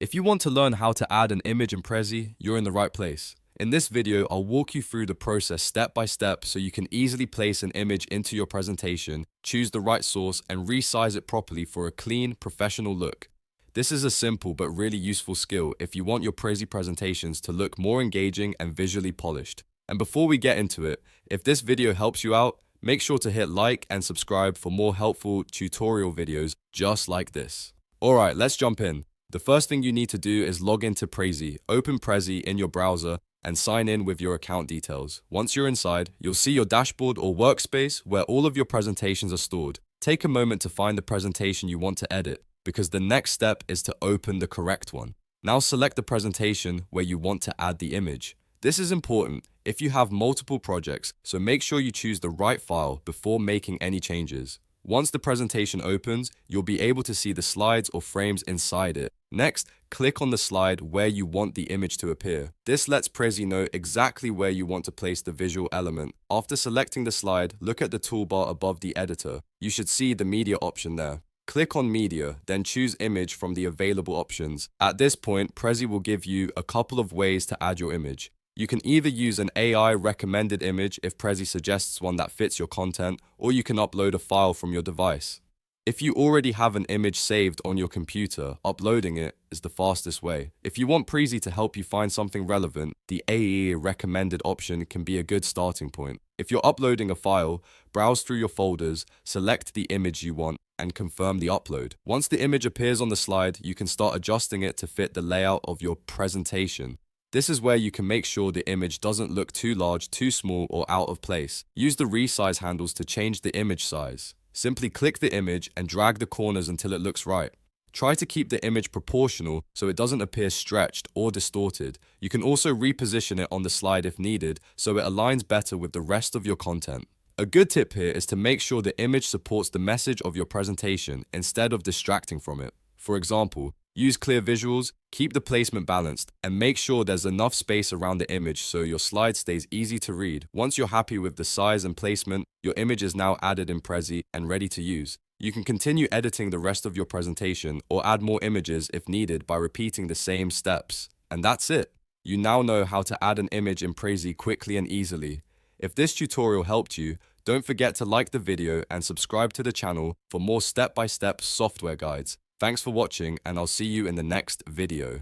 If you want to learn how to add an image in Prezi, you're in the right place. In this video, I'll walk you through the process step by step so you can easily place an image into your presentation, choose the right source, and resize it properly for a clean, professional look. This is a simple but really useful skill if you want your Prezi presentations to look more engaging and visually polished. And before we get into it, if this video helps you out, make sure to hit like and subscribe for more helpful tutorial videos just like this. Alright, let's jump in. The first thing you need to do is log into Prezi. Open Prezi in your browser and sign in with your account details. Once you're inside, you'll see your dashboard or workspace where all of your presentations are stored. Take a moment to find the presentation you want to edit, because the next step is to open the correct one. Now select the presentation where you want to add the image. This is important if you have multiple projects, so make sure you choose the right file before making any changes. Once the presentation opens, you'll be able to see the slides or frames inside it. Next, click on the slide where you want the image to appear. This lets Prezi know exactly where you want to place the visual element. After selecting the slide, look at the toolbar above the editor. You should see the media option there. Click on Media, then choose Image from the available options. At this point, Prezi will give you a couple of ways to add your image. You can either use an AI recommended image if Prezi suggests one that fits your content, or you can upload a file from your device. If you already have an image saved on your computer, uploading it is the fastest way. If you want Prezi to help you find something relevant, the AI recommended option can be a good starting point. If you're uploading a file, browse through your folders, select the image you want, and confirm the upload. Once the image appears on the slide, you can start adjusting it to fit the layout of your presentation. This is where you can make sure the image doesn't look too large, too small, or out of place. Use the resize handles to change the image size. Simply click the image and drag the corners until it looks right. Try to keep the image proportional so it doesn't appear stretched or distorted. You can also reposition it on the slide if needed so it aligns better with the rest of your content. A good tip here is to make sure the image supports the message of your presentation instead of distracting from it. For example, use clear visuals, keep the placement balanced, and make sure there's enough space around the image so your slide stays easy to read. Once you're happy with the size and placement, your image is now added in Prezi and ready to use. You can continue editing the rest of your presentation or add more images if needed by repeating the same steps. And that's it. You now know how to add an image in Prezi quickly and easily. If this tutorial helped you, don't forget to like the video and subscribe to the channel for more step-by-step software guides. Thanks for watching, and I'll see you in the next video.